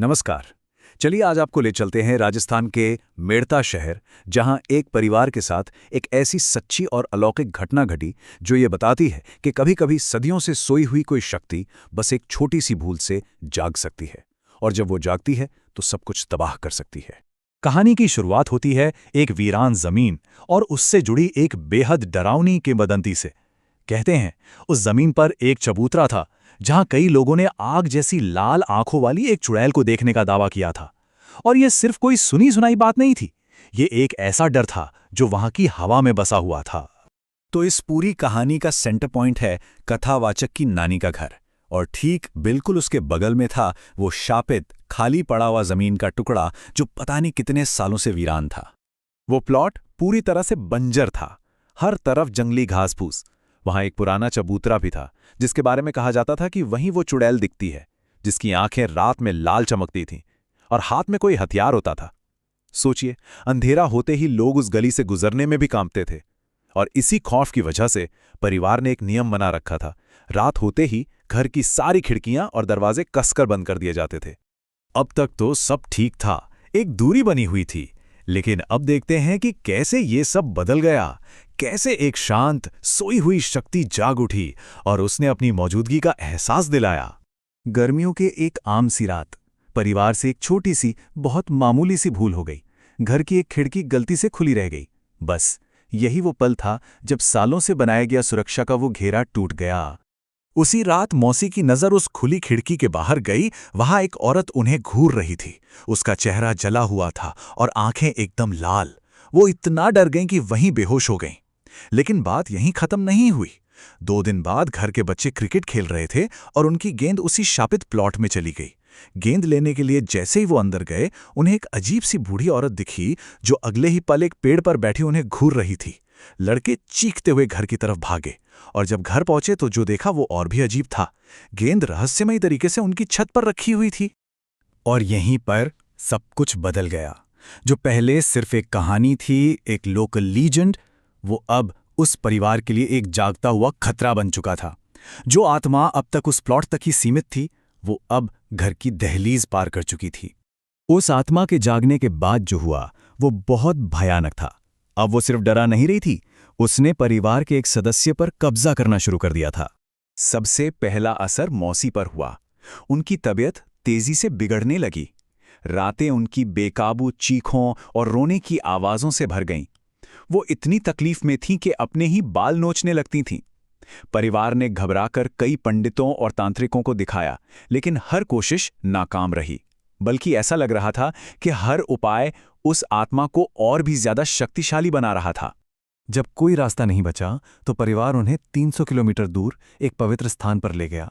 नमस्कार। चलिए आज आपको ले चलते हैं राजस्थान के मेड़ता शहर, जहां एक परिवार के साथ एक ऐसी सच्ची और अलौकिक घटना घटी जो ये बताती है कि कभी-कभी सदियों से सोई हुई कोई शक्ति बस एक छोटी सी भूल से जाग सकती है, और जब वो जागती है तो सब कुछ तबाह कर सकती है। कहानी की शुरुआत होती है एक वीरान जमीन और उससे जुड़ी एक बेहद डरावनी किंवदंती से। कहते हैं उस जमीन पर एक चबूतरा था जहां कई लोगों ने आग जैसी लाल आंखों वाली एक चुड़ैल को देखने का दावा किया था। और यह सिर्फ कोई सुनी सुनाई बात नहीं थी, ये एक ऐसा डर था जो वहां की हवा में बसा हुआ था। तो इस पूरी कहानी का सेंटर पॉइंट है कथावाचक की नानी का घर, और ठीक बिल्कुल उसके बगल में था वो शापित खाली पड़ा हुआ जमीन का टुकड़ा जो पता नहीं कितने सालों से वीरान था। वो प्लॉट पूरी तरह से बंजर था, हर तरफ जंगली घास फूस। वहां एक पुराना चबूतरा भी था जिसके बारे में कहा जाता था कि वहीं वो चुड़ैल दिखती है जिसकी आंखें रात में लाल चमकती थीं और हाथ में कोई हथियार होता था। सोचिए, अंधेरा होते ही लोग उस गली से गुजरने में भी कांपते थे, और इसी खौफ की वजह से परिवार ने एक नियम बना रखा था। रात होते ही घर की सारी खिड़कियां और दरवाजे कसकर बंद कर दिए जाते थे। अब तक तो सब ठीक था, एक दूरी बनी हुई थी, लेकिन अब देखते हैं कि कैसे ये सब बदल गया। कैसे एक शांत सोई हुई शक्ति जाग उठी और उसने अपनी मौजूदगी का एहसास दिलाया। गर्मियों के एक आम सी रात, परिवार से एक छोटी सी बहुत मामूली सी भूल हो गई। घर की एक खिड़की गलती से खुली रह गई। बस यही वो पल था जब सालों से बनाया गया सुरक्षा का वो घेरा टूट गया। उसी रात मौसी की नजर उस खुली खिड़की के बाहर गई। वहां एक औरत उन्हें घूर रही थी। उसका चेहरा जला हुआ था और आंखें एकदम लाल। वो इतना डर गईं कि वहीं बेहोश हो गईं। लेकिन बात यहीं खत्म नहीं हुई। 2 दिन बाद घर के बच्चे क्रिकेट खेल रहे थे और उनकी गेंद उसी शापित प्लॉट में चली गई। गेंद लेने के लिए जैसे ही वो अंदर गए, उन्हें एक अजीब सी बूढ़ी औरत दिखी जो अगले ही पल एक पेड़ पर बैठी उन्हें घूर रही थी। लड़के चीखते हुए घर की तरफ भागे, और जब घर पहुंचे तो जो देखा वो और भी अजीब था। गेंद रहस्यमयी तरीके से उनकी छत पर रखी हुई थी। और यहीं पर सब कुछ बदल गया। जो पहले सिर्फ एक कहानी थी, एक लोकल लीजेंड, वो अब उस परिवार के लिए एक जागता हुआ खतरा बन चुका था। जो आत्मा अब तक उस प्लॉट तक ही सीमित थी, वो अब घर की दहलीज पार कर चुकी थी। उस आत्मा के जागने के बाद जो हुआ वो बहुत भयानक था। अब वो सिर्फ डरा नहीं रही थी, उसने परिवार के एक सदस्य पर कब्जा करना शुरू कर दिया था। सबसे पहला असर मौसी पर हुआ। उनकी तबीयत तेजी से बिगड़ने लगी। रातें उनकी बेकाबू चीखों और रोने की आवाजों से भर गईं। वो इतनी तकलीफ में थीं कि अपने ही बाल नोचने लगती थीं। परिवार ने घबराकर कई पंडितों और तांत्रिकों को दिखाया, लेकिन हर कोशिश नाकाम रही। बल्कि ऐसा लग रहा था कि हर उपाय उस आत्मा को और भी ज्यादा शक्तिशाली बना रहा था। जब कोई रास्ता नहीं बचा तो परिवार उन्हें 300 किलोमीटर दूर एक पवित्र स्थान पर ले गया।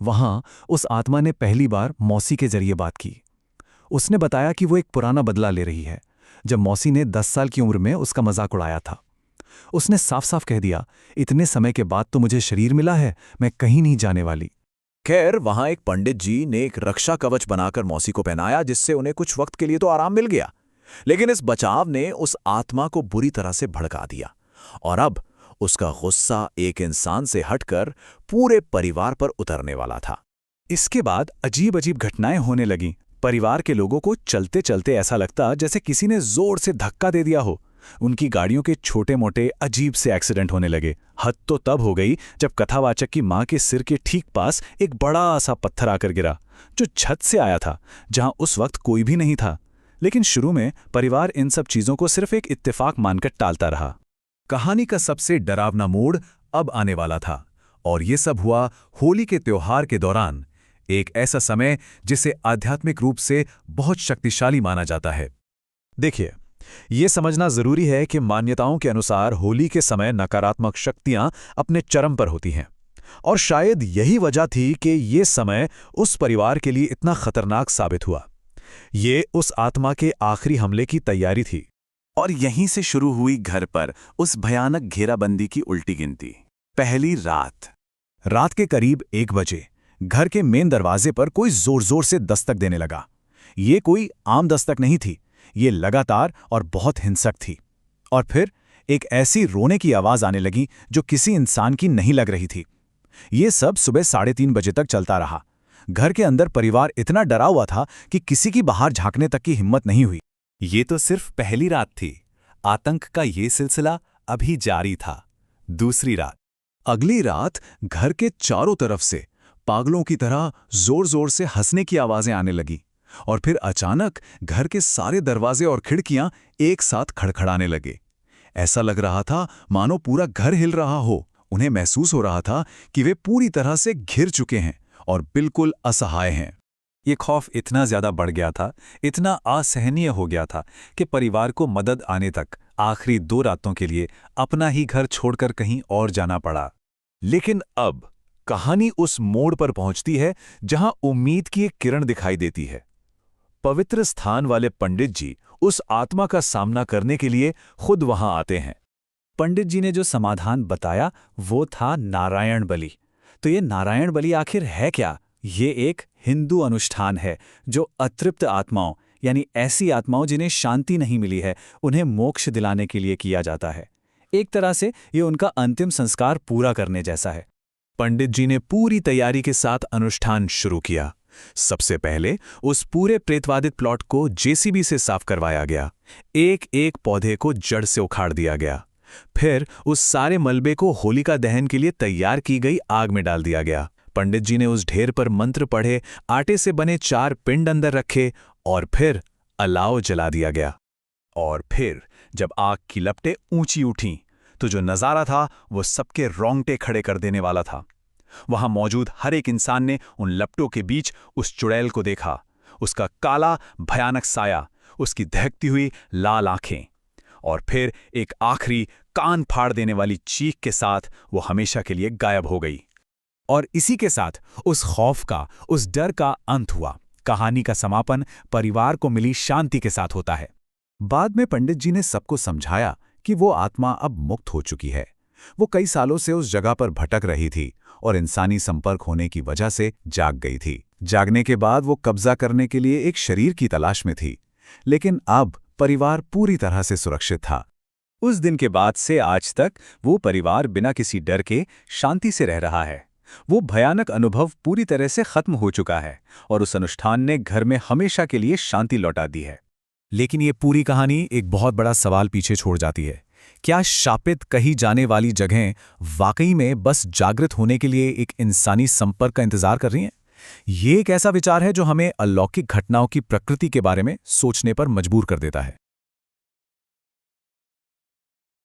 वहां उस आत्मा ने पहली बार मौसी के जरिए बात की। उसने बताया कि वो एक पुराना बदला ले रही है, जब मौसी ने 10 साल की उम्र में उसका मजाक उड़ाया था। उसने साफ साफ कह दिया, इतने समय के बाद तो मुझे शरीर मिला है, मैं कहीं नहीं जाने वाली। खैर, वहां एक पंडित जी ने एक रक्षा कवच बनाकर मौसी को पहनाया, जिससे उन्हें कुछ वक्त के लिए तो आराम मिल गया। लेकिन इस बचाव ने उस आत्मा को बुरी तरह से भड़का दिया, और अब उसका गुस्सा एक इंसान से हटकर पूरे परिवार पर उतरने वाला था। इसके बाद अजीब अजीब घटनाएं होने लगीं। परिवार के लोगों को चलते चलते ऐसा लगता जैसे किसी ने जोर से धक्का दे दिया हो। उनकी गाड़ियों के छोटे मोटे अजीब से एक्सीडेंट होने लगे। हद तो तब हो गई जब कथावाचक की मां के सिर के ठीक पास एक बड़ा सा पत्थर आकर गिरा, जो छत से आया था, जहां उस वक्त कोई भी नहीं था। लेकिन शुरू में परिवार इन सब चीजों को सिर्फ एक इत्तेफाक मानकर टालता रहा। कहानी का सबसे डरावना मोड़ अब आने वाला था, और ये सब हुआ होली के त्योहार के दौरान। एक ऐसा समय जिसे आध्यात्मिक रूप से बहुत शक्तिशाली माना जाता है। देखिए, ये समझना जरूरी है कि मान्यताओं के अनुसार होली के समय नकारात्मक शक्तियां अपने चरम पर होती हैं, और शायद यही वजह थी कि ये समय उस परिवार के लिए इतना खतरनाक साबित हुआ। ये उस आत्मा के आखिरी हमले की तैयारी थी, और यहीं से शुरू हुई घर पर उस भयानक घेराबंदी की उल्टी गिनती। पहली रात के करीब 1 बजे घर के मेन दरवाजे पर कोई जोर जोर से दस्तक देने लगा। ये कोई आम दस्तक नहीं थी, ये लगातार और बहुत हिंसक थी। और फिर एक ऐसी रोने की आवाज आने लगी जो किसी इंसान की नहीं लग रही थी। ये सब सुबह 3:30 बजे तक चलता रहा। घर के अंदर परिवार इतना डरा हुआ था कि किसी की बाहर झांकने तक की हिम्मत नहीं हुई। ये तो सिर्फ पहली रात थी। आतंक का ये सिलसिला अभी जारी था। दूसरी रात। अगली रात घर के चारों तरफ से पागलों की तरह जोर जोर से हंसने की आवाजें आने लगी और फिर अचानक घर के सारे दरवाजे और खिड़कियां एक साथ खड़खड़ाने लगे। ऐसा लग रहा था मानो पूरा घर हिल रहा हो। उन्हें महसूस हो रहा था कि वे पूरी तरह से घिर चुके हैं और बिल्कुल असहाय हैं। ये खौफ इतना ज्यादा बढ़ गया था, इतना असहनीय हो गया था कि परिवार को मदद आने तक आखिरी 2 रातों के लिए अपना ही घर छोड़कर कहीं और जाना पड़ा। लेकिन अब कहानी उस मोड़ पर पहुंचती है जहां उम्मीद की एक किरण दिखाई देती है। पवित्र स्थान वाले पंडित जी उस आत्मा का सामना करने के लिए खुद वहां आते हैं। पंडित जी ने जो समाधान बताया वो था नारायण बलि। तो ये नारायण बलि आखिर है क्या? ये एक हिंदू अनुष्ठान है जो अतृप्त आत्माओं, यानी ऐसी आत्माओं जिन्हें शांति नहीं मिली है, उन्हें मोक्ष दिलाने के लिए किया जाता है। एक तरह से ये उनका अंतिम संस्कार पूरा करने जैसा है। पंडित जी ने पूरी तैयारी के साथ अनुष्ठान शुरू किया। सबसे पहले उस पूरे प्रेतवादित प्लॉट को जेसीबी से साफ करवाया गया। एक एक पौधे को जड़ से उखाड़ दिया गया। फिर उस सारे मलबे को होलिका दहन के लिए तैयार की गई आग में डाल दिया गया। पंडित जी ने उस ढेर पर मंत्र पढ़े, आटे से बने 4 पिंड अंदर रखे और फिर अलाव जला दिया गया। और फिर जब आग की लपटें ऊंची उठीं तो जो नज़ारा था वो सबके रोंगटे खड़े कर देने वाला था। वहां मौजूद हर एक इंसान ने उन लपटों के बीच उस चुड़ैल को देखा, उसका काला भयानक साया, उसकी दहकती हुई लाल आंखें, और फिर एक आखिरी कान फाड़ देने वाली चीख के साथ वो हमेशा के लिए गायब हो गई। और इसी के साथ उस खौफ का, उस डर का अंत हुआ। कहानी का समापन परिवार को मिली शांति के साथ होता है। बाद में पंडित जी ने सबको समझाया कि वो आत्मा अब मुक्त हो चुकी है। वो कई सालों से उस जगह पर भटक रही थी और इंसानी संपर्क होने की वजह से जाग गई थी। जागने के बाद वो कब्जा करने के लिए एक शरीर की तलाश में थी, लेकिन अब परिवार पूरी तरह से सुरक्षित था। उस दिन के बाद से आज तक वो परिवार बिना किसी डर के शांति से रह रहा है। वो भयानक अनुभव पूरी तरह से खत्म हो चुका है और उस अनुष्ठान ने घर में हमेशा के लिए शांति लौटा दी है। लेकिन ये पूरी कहानी एक बहुत बड़ा सवाल पीछे छोड़ जाती है। क्या शापित कही जाने वाली जगहें वाकई में बस जागृत होने के लिए एक इंसानी संपर्क का इंतजार कर रही हैं? ये एक ऐसा विचार है जो हमें अलौकिक घटनाओं की प्रकृति के बारे में सोचने पर मजबूर कर देता है।